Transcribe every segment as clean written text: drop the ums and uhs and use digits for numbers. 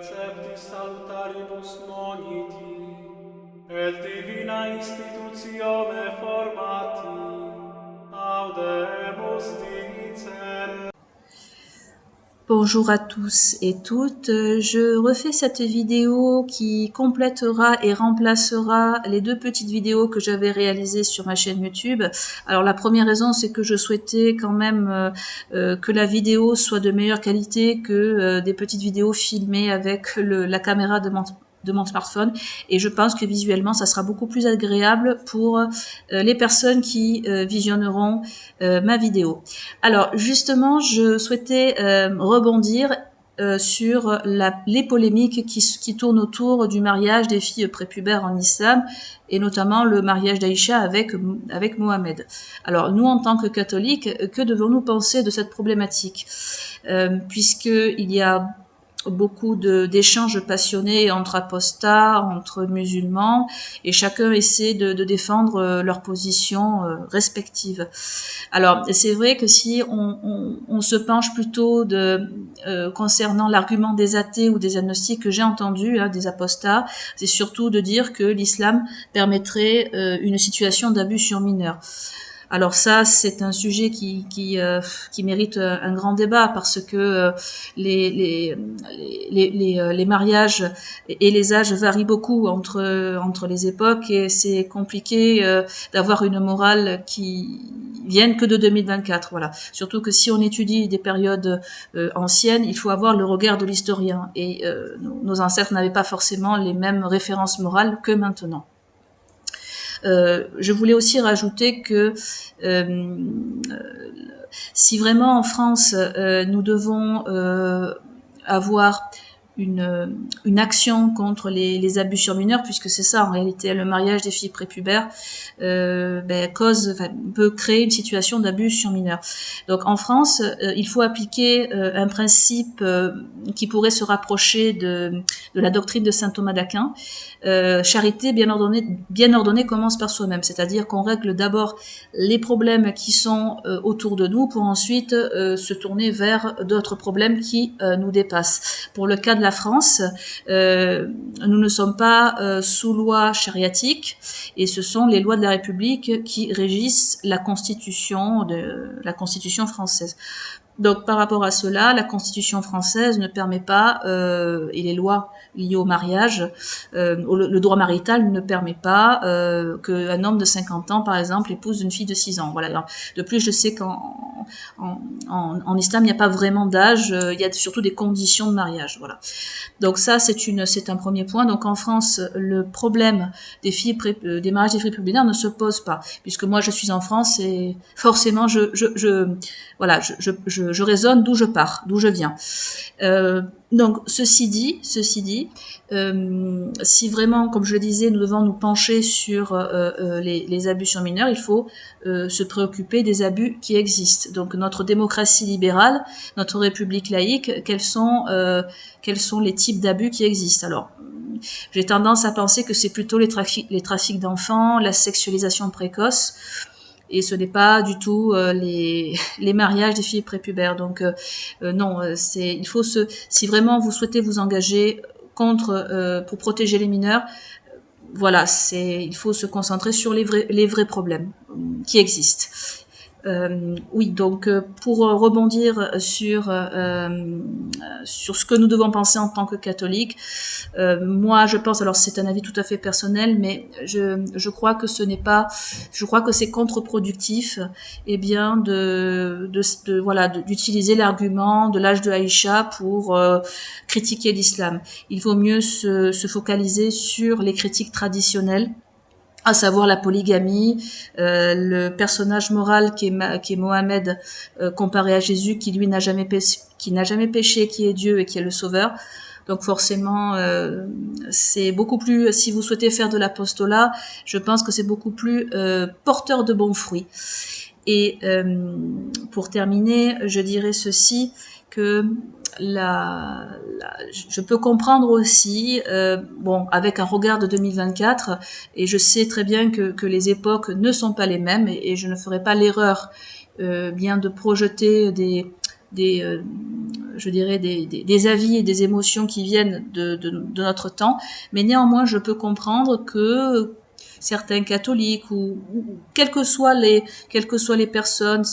receptis salutaribus moniti, et divina institutione formati, audemus dicere. Bonjour à tous et toutes, je refais cette vidéo qui complétera et remplacera les deux petites vidéos que j'avais réalisées sur ma chaîne YouTube. Alors la première raison, c'est que je souhaitais quand même que la vidéo soit de meilleure qualité que des petites vidéos filmées avec la caméra de mon smartphone, et je pense que visuellement ça sera beaucoup plus agréable pour les personnes qui visionneront ma vidéo. Alors justement, je souhaitais rebondir sur les polémiques qui tournent autour du mariage des filles prépubères en islam, et notamment le mariage d'Aïcha avec Mohamed. Alors nous, en tant que catholiques, que devons-nous penser de cette problématique, puisqu'il y a beaucoup d'échanges passionnés entre apostats, entre musulmans, et chacun essaie de défendre leur position respective. Alors, c'est vrai que si on se penche plutôt concernant l'argument des athées ou des agnostiques que j'ai entendu, des apostats, c'est surtout de dire que l'islam permettrait une situation d'abus sur mineurs. Alors ça, c'est un sujet qui mérite un grand débat, parce que les mariages et les âges varient beaucoup entre les époques, et c'est compliqué d'avoir une morale qui vienne que de 2024. Voilà. Surtout que si on étudie des périodes anciennes, il faut avoir le regard de l'historien, et nos ancêtres n'avaient pas forcément les mêmes références morales que maintenant. Je voulais aussi rajouter que si vraiment en France nous devons avoir une action contre les abus sur mineurs, puisque c'est ça en réalité, le mariage des filles prépubères peut créer une situation d'abus sur mineurs. Donc en France, il faut appliquer un principe qui pourrait se rapprocher de la doctrine de saint Thomas d'Aquin. Charité bien ordonnée commence par soi-même, c'est-à-dire qu'on règle d'abord les problèmes qui sont autour de nous, pour ensuite se tourner vers d'autres problèmes qui nous dépassent. Pour le cas de la France, nous ne sommes pas sous loi chariatique, et ce sont les lois de la République qui régissent la Constitution française. Donc par rapport à cela, la Constitution française ne permet pas, et les lois liées au mariage, le droit marital ne permet pas qu'un homme de 50 ans, par exemple, épouse une fille de 6 ans. Voilà. Alors, de plus, je sais qu'en islam, il n'y a pas vraiment d'âge, il y a surtout des conditions de mariage. Voilà. Donc ça, c'est un premier point. Donc en France, le problème des mariages des filles prépubères ne se pose pas, puisque moi je suis en France, et forcément je raisonne d'où je pars, d'où je viens. Donc ceci dit, si vraiment, comme je le disais, nous devons nous pencher sur les abus sur mineurs, il faut se préoccuper des abus qui existent. Donc notre démocratie libérale, notre république laïque, quels sont les types d'abus qui existent? Alors, j'ai tendance à penser que c'est plutôt les trafics d'enfants, la sexualisation précoce, et ce n'est pas du tout les mariages des filles prépubères. Donc non, il faut si vraiment vous souhaitez vous engager pour protéger les mineurs, voilà, il faut se concentrer sur les vrais problèmes qui existent. Oui, donc pour rebondir sur ce que nous devons penser en tant que catholiques, moi je pense, alors c'est un avis tout à fait personnel, mais je crois que je crois que c'est contre-productif, d'utiliser l'argument de l'âge de Aïcha pour critiquer l'islam. Il vaut mieux se focaliser sur les critiques traditionnelles, à savoir la polygamie, le personnage moral qui est Mohamed, comparé à Jésus, qui lui n'a jamais péché, qui est Dieu et qui est le Sauveur. Donc forcément, c'est beaucoup plus, si vous souhaitez faire de l'apostolat, je pense que c'est beaucoup plus porteur de bons fruits. Et pour terminer, je dirais ceci, que je peux comprendre aussi, avec un regard de 2024, et je sais très bien que les époques ne sont pas les mêmes, et je ne ferai pas l'erreur de projeter je dirais, des avis et des émotions qui viennent de notre temps, mais néanmoins, je peux comprendre que certains catholiques ou quelles que soient les personnes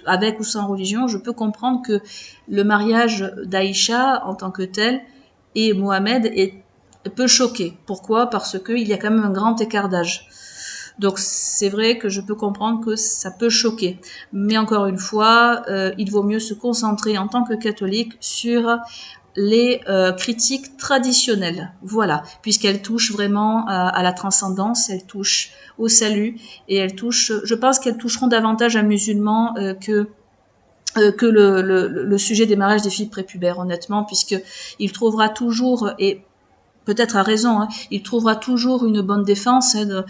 avec ou sans religion, je peux comprendre que le mariage d'Aïcha en tant que tel et Mohamed peut choquer. Pourquoi? Parce qu'il y a quand même un grand écart d'âge. Donc c'est vrai que je peux comprendre que ça peut choquer. Mais encore une fois, il vaut mieux se concentrer en tant que catholique sur les critiques traditionnelles, voilà, puisqu'elles touchent vraiment à la transcendance, elles touchent au salut, et elles touchent, je pense qu'elles toucheront davantage un musulman que le sujet des mariages des filles prépubères, honnêtement, puisque il trouvera toujours, et peut-être à raison, hein, il trouvera toujours une bonne défense. Hein,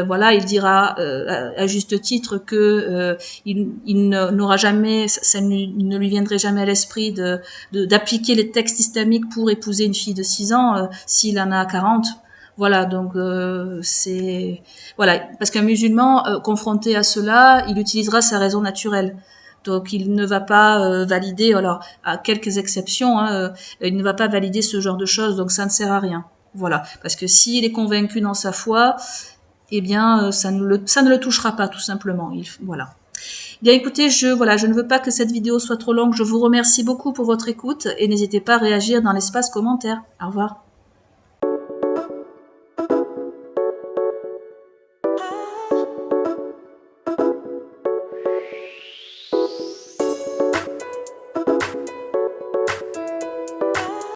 voilà, il dira à juste titre que il n'aura jamais, ça ne lui viendrait jamais à l'esprit d'appliquer les textes islamiques pour épouser une fille de 6 ans s'il en a 40. Voilà, donc c'est voilà, parce qu'un musulman confronté à cela, il utilisera sa raison naturelle. Donc il ne va pas valider, alors à quelques exceptions, hein, il ne va pas valider ce genre de choses, donc ça ne sert à rien. Voilà, parce que s'il est convaincu dans sa foi, eh bien ça ne le touchera pas tout simplement. Voilà. Bien écoutez, je ne veux pas que cette vidéo soit trop longue. Je vous remercie beaucoup pour votre écoute et n'hésitez pas à réagir dans l'espace commentaire. Au revoir.